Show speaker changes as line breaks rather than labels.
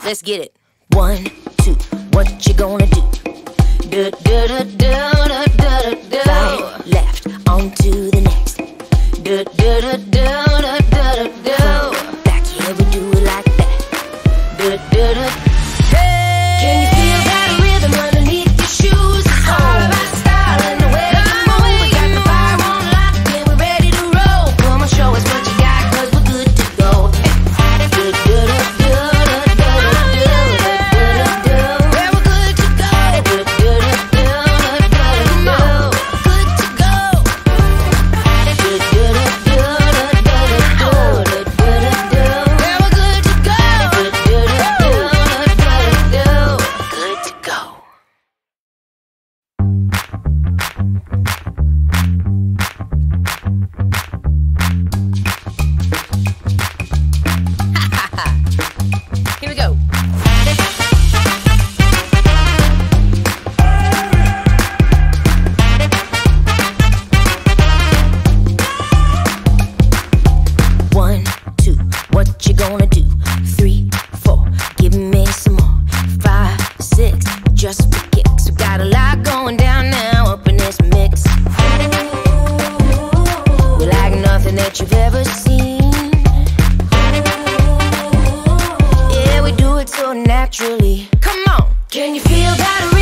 Let's get it. 1, 2, what you gonna do? Do, do, do, do, do, do, do. Right, left, on to the next. Do, do, do, do, do, do, do. Front, back, yeah, we do it like that. Do, do, do. Hey! Can you feel that rhythm underneath your shoes? It's all about style and the way you move. We got the fire on lock and we're ready to roll. Come on, show us what you got, 'cause we're good to go. Do, do, do, do, do, do, do, do, do. Yeah, we're good to go. Do, do, do, do, do, do, do. Good to go. Do, do, do, do, do, do, do, do, do. Yeah, we're good to go. Do, do, do, do, do, do, do. Good to go. Here we go. One, two, what you gonna do? 3, 4, give me some more. 5, 6, just for kicks. We got a lot going down now up in this mix. We like nothing that you've ever seen. Yeah, we do it so naturally. Come on, can you feel that?